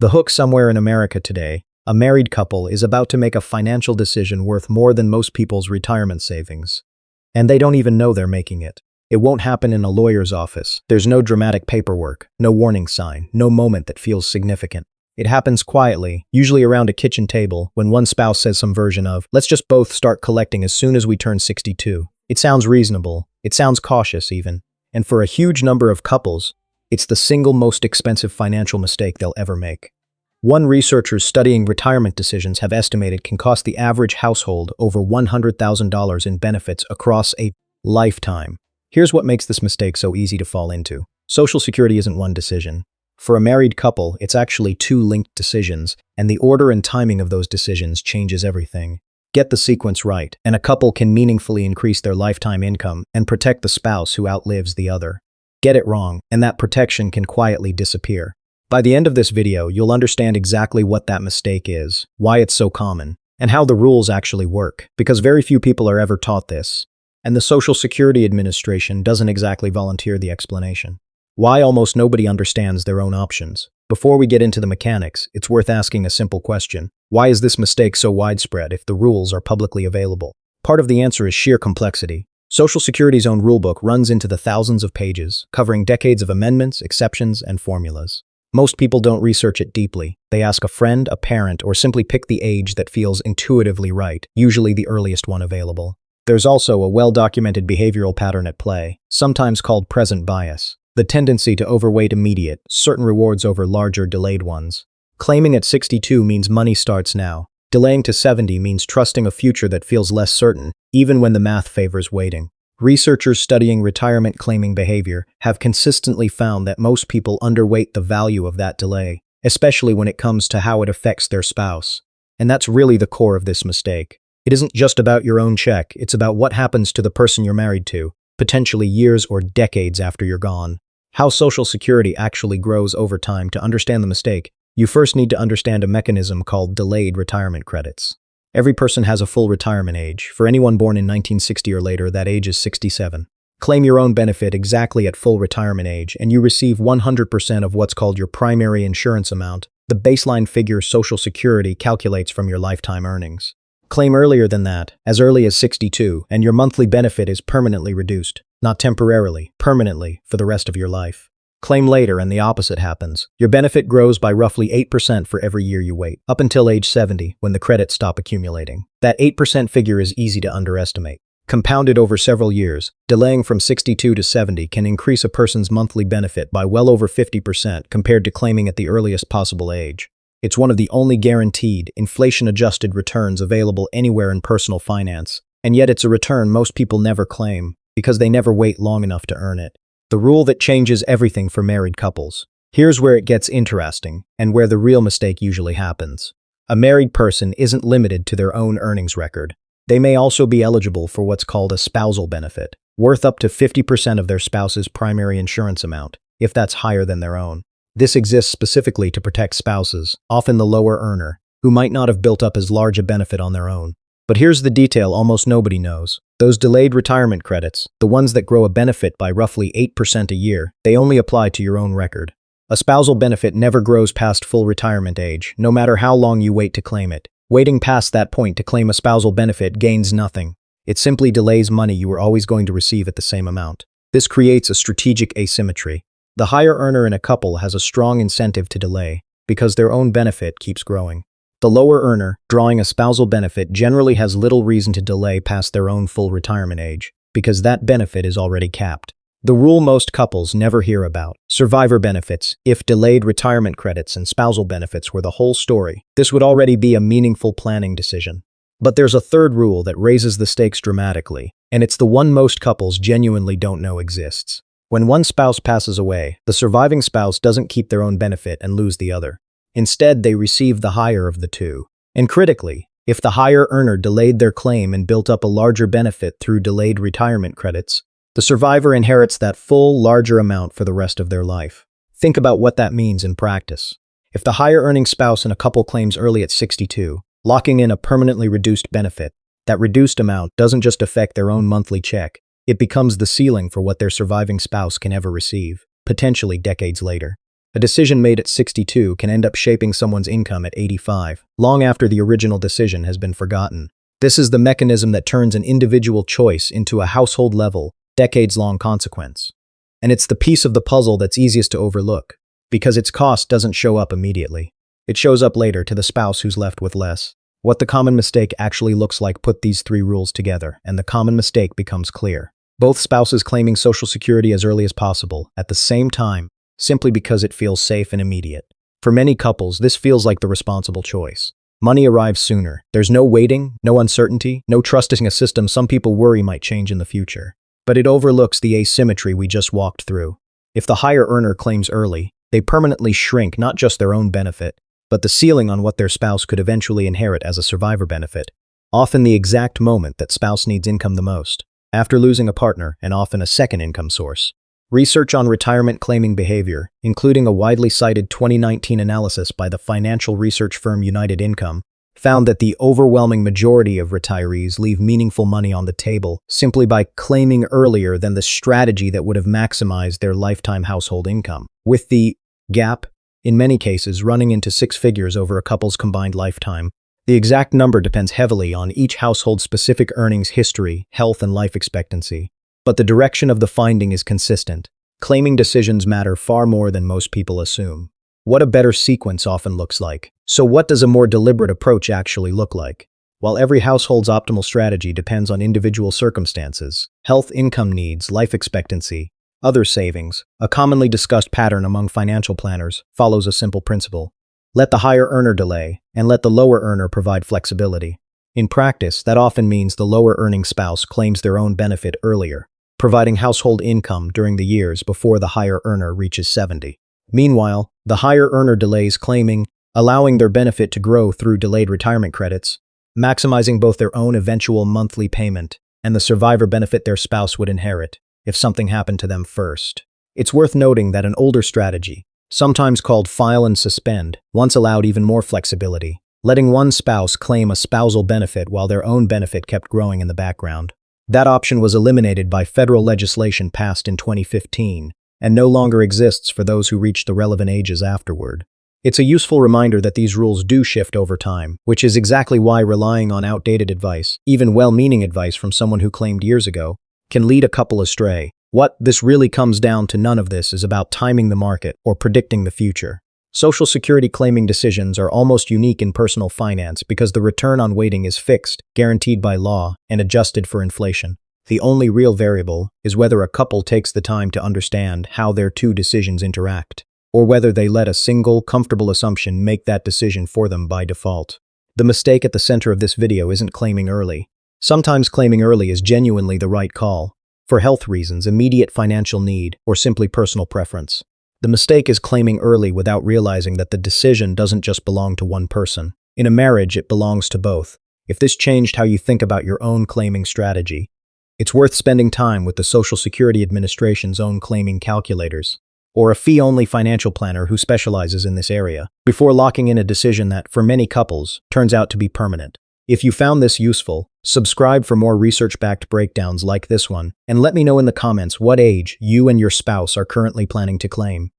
The hook somewhere in America today, a married couple is about to make a financial decision worth more than most people's retirement savings. And they don't even know they're making it. It won't happen in a lawyer's office. There's no dramatic paperwork, no warning sign, no moment that feels significant. It happens quietly, usually around a kitchen table, when one spouse says some version of, "Let's just both start collecting as soon as we turn 62. It sounds reasonable. It sounds cautious even. And for a huge number of couples, it's the single most expensive financial mistake they'll ever make. One researchers studying retirement decisions have estimated can cost the average household over $100,000 in benefits across a lifetime. Here's what makes this mistake so easy to fall into. Social Security isn't one decision. For a married couple, it's actually two linked decisions, and the order and timing of those decisions changes everything. Get the sequence right, and a couple can meaningfully increase their lifetime income and protect the spouse who outlives the other. Get it wrong, and that protection can quietly disappear. By the end of this video, you'll understand exactly what that mistake is, why it's so common, and how the rules actually work, because very few people are ever taught this. And the Social Security Administration doesn't exactly volunteer the explanation. Why almost nobody understands their own options. Before we get into the mechanics, it's worth asking a simple question. Why is this mistake so widespread if the rules are publicly available? Part of the answer is sheer complexity. Social Security's own rulebook runs into the thousands of pages, covering decades of amendments, exceptions, and formulas. Most people don't research it deeply. They ask a friend, a parent, or simply pick the age that feels intuitively right, usually the earliest one available. There's also a well-documented behavioral pattern at play, sometimes called present bias. The tendency to overweight immediate, certain rewards over larger, delayed ones. Claiming at 62 means money starts now. Delaying to 70 means trusting a future that feels less certain, even when the math favors waiting. Researchers studying retirement claiming behavior have consistently found that most people underweight the value of that delay, especially when it comes to how it affects their spouse. And that's really the core of this mistake. It isn't just about your own check, it's about what happens to the person you're married to, potentially years or decades after you're gone. How Social Security actually grows over time. To understand the mistake, you first need to understand a mechanism called delayed retirement credits. Every person has a full retirement age. For anyone born in 1960 or later, that age is 67. Claim your own benefit exactly at full retirement age, and you receive 100% of what's called your primary insurance amount, the baseline figure Social Security calculates from your lifetime earnings. Claim earlier than that, as early as 62, and your monthly benefit is permanently reduced. Not temporarily, permanently, for the rest of your life. Claim later and the opposite happens. Your benefit grows by roughly 8% for every year you wait, up until age 70, when the credits stop accumulating. That 8% figure is easy to underestimate. Compounded over several years, delaying from 62 to 70 can increase a person's monthly benefit by well over 50% compared to claiming at the earliest possible age. It's one of the only guaranteed, inflation-adjusted returns available anywhere in personal finance, and yet it's a return most people never claim, because they never wait long enough to earn it. The rule that changes everything for married couples. Here's where it gets interesting, and where the real mistake usually happens. A married person isn't limited to their own earnings record. They may also be eligible for what's called a spousal benefit, worth up to 50% of their spouse's primary insurance amount, if that's higher than their own. This exists specifically to protect spouses, often the lower earner, who might not have built up as large a benefit on their own. But here's the detail almost nobody knows. Those delayed retirement credits, the ones that grow a benefit by roughly 8% a year, they only apply to your own record. A spousal benefit never grows past full retirement age, no matter how long you wait to claim it. Waiting past that point to claim a spousal benefit gains nothing. It simply delays money you were always going to receive at the same amount. This creates a strategic asymmetry. The higher earner in a couple has a strong incentive to delay, because their own benefit keeps growing. The lower earner, drawing a spousal benefit, generally has little reason to delay past their own full retirement age, because that benefit is already capped. The rule most couples never hear about: survivor benefits. If delayed retirement credits and spousal benefits were the whole story, this would already be a meaningful planning decision. But there's a third rule that raises the stakes dramatically, and it's the one most couples genuinely don't know exists. When one spouse passes away, the surviving spouse doesn't keep their own benefit and lose the other. Instead, they receive the higher of the two. And critically, if the higher earner delayed their claim and built up a larger benefit through delayed retirement credits, the survivor inherits that full, larger amount for the rest of their life. Think about what that means in practice. If the higher earning spouse in a couple claims early at 62, locking in a permanently reduced benefit, that reduced amount doesn't just affect their own monthly check, it becomes the ceiling for what their surviving spouse can ever receive, potentially decades later. A decision made at 62 can end up shaping someone's income at 85, long after the original decision has been forgotten. This is the mechanism that turns an individual choice into a household-level, decades-long consequence. And it's the piece of the puzzle that's easiest to overlook, because its cost doesn't show up immediately. It shows up later to the spouse who's left with less. What the common mistake actually looks like: put these three rules together, and the common mistake becomes clear. Both spouses claiming Social Security as early as possible, at the same time, simply because it feels safe and immediate. For many couples, this feels like the responsible choice. Money arrives sooner. There's no waiting, no uncertainty, no trusting a system some people worry might change in the future. But it overlooks the asymmetry we just walked through. If the higher earner claims early, they permanently shrink not just their own benefit, but the ceiling on what their spouse could eventually inherit as a survivor benefit, often the exact moment that spouse needs income the most, after losing a partner and often a second income source. Research on retirement claiming behavior, including a widely cited 2019 analysis by the financial research firm United Income, found that the overwhelming majority of retirees leave meaningful money on the table simply by claiming earlier than the strategy that would have maximized their lifetime household income, with the gap, in many cases, running into six figures over a couple's combined lifetime. The exact number depends heavily on each household's specific earnings history, health, and life expectancy. But the direction of the finding is consistent. Claiming decisions matter far more than most people assume. What a better sequence often looks like. So what does a more deliberate approach actually look like? While every household's optimal strategy depends on individual circumstances, health, income needs, life expectancy, other savings, a commonly discussed pattern among financial planners follows a simple principle. Let the higher earner delay, and let the lower earner provide flexibility. In practice, that often means the lower earning spouse claims their own benefit earlier, providing household income during the years before the higher earner reaches 70. Meanwhile, the higher earner delays claiming, allowing their benefit to grow through delayed retirement credits, maximizing both their own eventual monthly payment and the survivor benefit their spouse would inherit if something happened to them first. It's worth noting that an older strategy, sometimes called file and suspend, once allowed even more flexibility, letting one spouse claim a spousal benefit while their own benefit kept growing in the background. That option was eliminated by federal legislation passed in 2015 and no longer exists for those who reach the relevant ages afterward. It's a useful reminder that these rules do shift over time, which is exactly why relying on outdated advice, even well-meaning advice from someone who claimed years ago, can lead a couple astray. What this really comes down to, none of this is about timing the market or predicting the future. Social Security claiming decisions are almost unique in personal finance because the return on waiting is fixed, guaranteed by law, and adjusted for inflation. The only real variable is whether a couple takes the time to understand how their two decisions interact, or whether they let a single, comfortable assumption make that decision for them by default. The mistake at the center of this video isn't claiming early. Sometimes claiming early is genuinely the right call, for health reasons, immediate financial need, or simply personal preference. The mistake is claiming early without realizing that the decision doesn't just belong to one person. In a marriage, it belongs to both. If this changed how you think about your own claiming strategy, it's worth spending time with the Social Security Administration's own claiming calculators, or a fee-only financial planner who specializes in this area, before locking in a decision that, for many couples, turns out to be permanent. If you found this useful, subscribe for more research-backed breakdowns like this one, and let me know in the comments what age you and your spouse are currently planning to claim.